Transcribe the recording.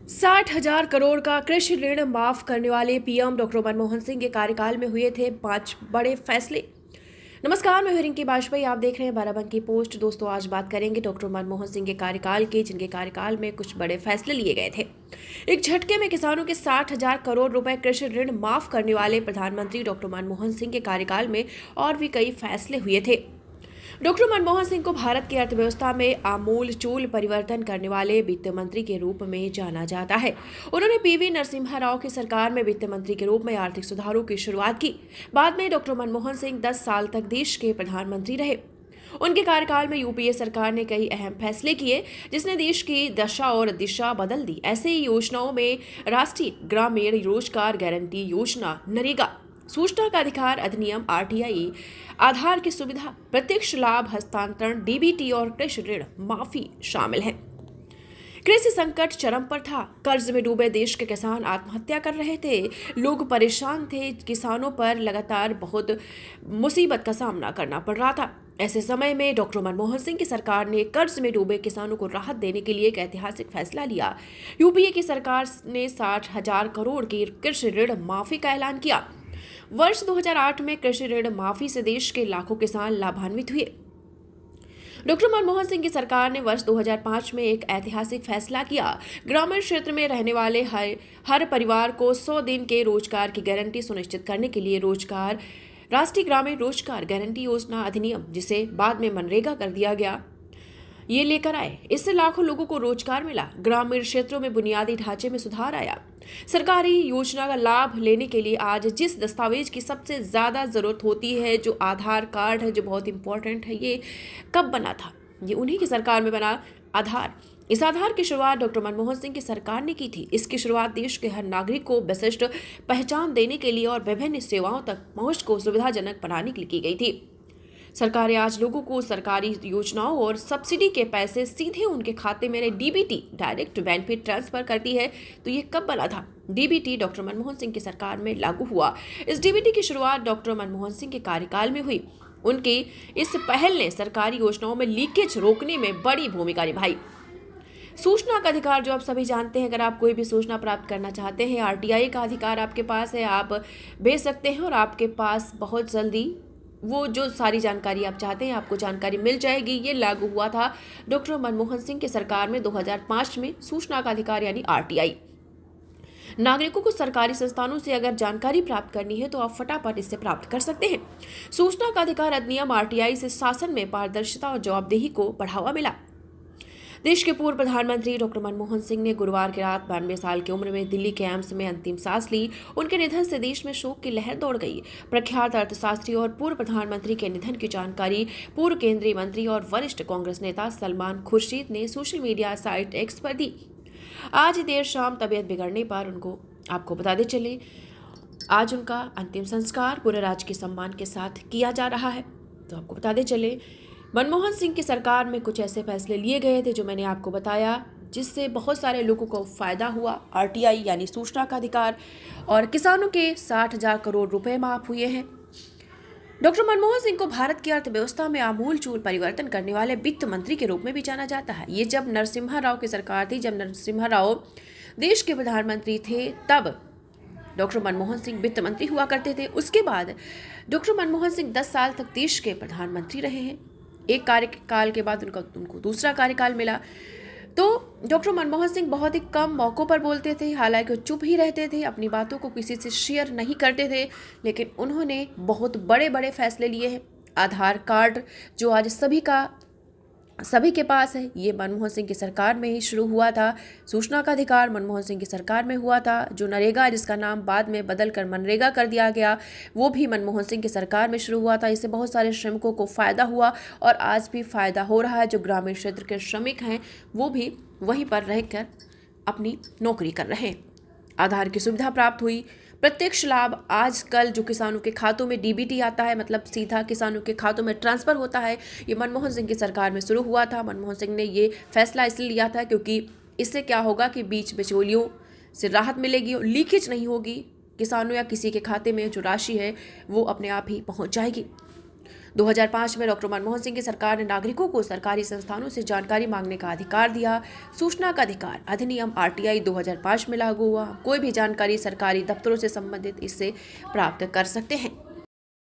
60,000 करोड़ का कृषि ऋण माफ करने वाले पीएम डॉक्टर मनमोहन सिंह के कार्यकाल में हुए थे 5 बड़े फैसले। नमस्कार, मैं रिंकी बाजपेयी, आप देख रहे हैं बाराबंकी पोस्ट। दोस्तों, आज बात करेंगे डॉक्टर मनमोहन सिंह के कार्यकाल के, जिनके कार्यकाल में कुछ बड़े फैसले लिए गए थे। एक झटके में किसानों के 60,000 करोड़ रुपए कृषि ऋण माफ करने वाले प्रधानमंत्री डॉक्टर मनमोहन सिंह के कार्यकाल में और भी कई फैसले हुए थे। डॉक्टर मनमोहन सिंह को भारत की अर्थव्यवस्था में आमूल-चूल परिवर्तन करने वाले वित्त मंत्री के रूप में जाना जाता है। उन्होंने पीवी नरसिम्हा राव की सरकार में वित्त मंत्री के रूप में आर्थिक सुधारों की शुरुआत की। बाद में डॉक्टर मनमोहन सिंह 10 साल तक देश के प्रधानमंत्री रहे। उनके कार्यकाल में यूपीए सरकार ने कई अहम फैसले किए, जिसने देश की दशा और दिशा बदल दी। ऐसे ही योजनाओं में राष्ट्रीय ग्रामीण रोजगार गारंटी योजना, नरेगा, सूचना का अधिकार अधिनियम, आरटीआई, आधार की सुविधा, प्रत्यक्ष लाभ हस्तांतरण, डीबीटी और कृषि ऋण माफी शामिल है। कृषि संकट चरम पर था। कर्ज में डूबे देश के किसान आत्महत्या कर रहे थे। लोग परेशान थे। किसानों पर लगातार बहुत मुसीबत का सामना करना पड़ रहा था। ऐसे समय में डॉक्टर मनमोहन सिंह की सरकार ने कर्ज में डूबे किसानों को राहत देने के लिए एक ऐतिहासिक फैसला लिया। यूपीए की सरकार ने 60,000 करोड़ की कृषि ऋण माफी का ऐलान किया। वर्ष 2008 में कृषि ऋण माफी से देश के लाखों किसान लाभान्वित हुए। डॉक्टर मनमोहन सिंह की सरकार ने वर्ष 2005 में एक ऐतिहासिक फैसला किया। ग्रामीण क्षेत्र में रहने वाले हर परिवार को 100 दिन के रोजगार की गारंटी सुनिश्चित करने के लिए राष्ट्रीय ग्रामीण रोजगार गारंटी योजना अधिनियम, जिसे बाद में मनरेगा कर दिया गया, ये लेकर आए। इससे लाखों लोगों को रोजगार मिला। ग्रामीण क्षेत्रों में बुनियादी ढांचे में सुधार आया। सरकारी योजना का लाभ लेने के लिए आज जिस दस्तावेज की सबसे ज्यादा जरूरत होती है, जो आधार कार्ड है, जो बहुत इंपॉर्टेंट है, ये कब बना था? ये उन्हीं की सरकार में बना आधार। इस आधार की शुरुआत डॉक्टर मनमोहन सिंह की सरकार ने की थी। इसकी शुरुआत देश के हर नागरिक को विशिष्ट पहचान देने के लिए और विभिन्न सेवाओं तक पहुंच को सुविधाजनक बनाने के लिए की गई थी। सरकारें आज लोगों को सरकारी योजनाओं और सब्सिडी के पैसे सीधे उनके खाते में डीबीटी, डायरेक्ट बेनिफिट ट्रांसफर करती है। तो ये कब बना था? डीबीटी डॉक्टर मनमोहन सिंह की सरकार में लागू हुआ। इस डीबीटी की शुरुआत डॉक्टर मनमोहन सिंह के कार्यकाल में हुई। उनकी इस पहल ने सरकारी योजनाओं में लीकेज रोकने में बड़ी भूमिका निभाई। सूचना का अधिकार, जो आप सभी जानते हैं, अगर आप कोई भी सूचना प्राप्त करना चाहते हैं, आरटीआई का अधिकार आपके पास है, आप भेज सकते हैं और आपके पास बहुत जल्दी वो जो सारी जानकारी आप चाहते हैं, आपको जानकारी मिल जाएगी। ये लागू हुआ था डॉक्टर मनमोहन सिंह की सरकार में 2005 में। सूचना का अधिकार यानी आरटीआई, नागरिकों को सरकारी संस्थानों से अगर जानकारी प्राप्त करनी है तो आप फटाफट इससे प्राप्त कर सकते हैं। सूचना का अधिकार अधिनियम, आरटीआई से शासन में पारदर्शिता और जवाबदेही को बढ़ावा मिला। देश के पूर्व प्रधानमंत्री डॉक्टर मनमोहन सिंह ने गुरुवार की रात 92 साल की उम्र में दिल्ली के एम्स में अंतिम सांस ली। उनके निधन से देश में शोक की लहर दौड़ गई। प्रख्यात अर्थशास्त्री और पूर्व प्रधानमंत्री के निधन की जानकारी पूर्व केंद्रीय मंत्री और वरिष्ठ कांग्रेस नेता सलमान खुर्शीद ने सोशल मीडिया साइट एक्स पर दी। आज देर शाम तबीयत बिगड़ने पर आपको बताते चले, आज उनका अंतिम संस्कार पूरे राजकीय सम्मान के साथ किया जा रहा है। तो आपको बताते चले, मनमोहन सिंह की सरकार में कुछ ऐसे फैसले लिए गए थे जो मैंने आपको बताया, जिससे बहुत सारे लोगों को फायदा हुआ। आरटीआई यानी सूचना का अधिकार, और किसानों के 60,000 करोड़ रुपए माफ हुए हैं। डॉक्टर मनमोहन सिंह को भारत की अर्थव्यवस्था में आमूल-चूल परिवर्तन करने वाले वित्त मंत्री के रूप में भी जाना जाता है। ये जब नरसिम्हा राव की सरकार थी, जब नरसिम्हा राव देश के प्रधानमंत्री थे, तब डॉक्टर मनमोहन सिंह वित्त मंत्री हुआ करते थे। उसके बाद डॉक्टर मनमोहन सिंह 10 साल तक देश के प्रधानमंत्री रहे हैं। एक कार्यकाल के बाद उनको दूसरा कार्यकाल मिला। तो डॉक्टर मनमोहन सिंह बहुत ही कम मौक़ों पर बोलते थे, हालांकि चुप ही रहते थे, अपनी बातों को किसी से शेयर नहीं करते थे, लेकिन उन्होंने बहुत बड़े बड़े फैसले लिए हैं। आधार कार्ड, जो आज सभी के पास है, ये मनमोहन सिंह की सरकार में ही शुरू हुआ था। सूचना का अधिकार मनमोहन सिंह की सरकार में हुआ था। जो नरेगा, जिसका नाम बाद में बदल कर मनरेगा कर दिया गया, वो भी मनमोहन सिंह की सरकार में शुरू हुआ था। इससे बहुत सारे श्रमिकों को फ़ायदा हुआ और आज भी फ़ायदा हो रहा है। जो ग्रामीण क्षेत्र के श्रमिक हैं, वो भी वहीं पर रहकर अपनी नौकरी कर रहे हैं। आधार की सुविधा प्राप्त हुई। प्रत्यक्ष लाभ, आजकल जो किसानों के खातों में डीबीटी आता है, मतलब सीधा किसानों के खातों में ट्रांसफ़र होता है, ये मनमोहन सिंह की सरकार में शुरू हुआ था। मनमोहन सिंह ने ये फैसला इसलिए लिया था क्योंकि इससे क्या होगा कि बीच बिचौलियों से राहत मिलेगी, लीकेज नहीं होगी, किसानों या किसी के खाते में जो राशि है वो अपने आप ही पहुंच जाएगी। 2005 में डॉक्टर मनमोहन सिंह की सरकार ने नागरिकों को सरकारी संस्थानों से जानकारी मांगने का अधिकार दिया। सूचना का अधिकार अधिनियम RTI 2005 में लागू हुआ। कोई भी जानकारी सरकारी दफ्तरों से संबंधित इससे प्राप्त कर सकते हैं।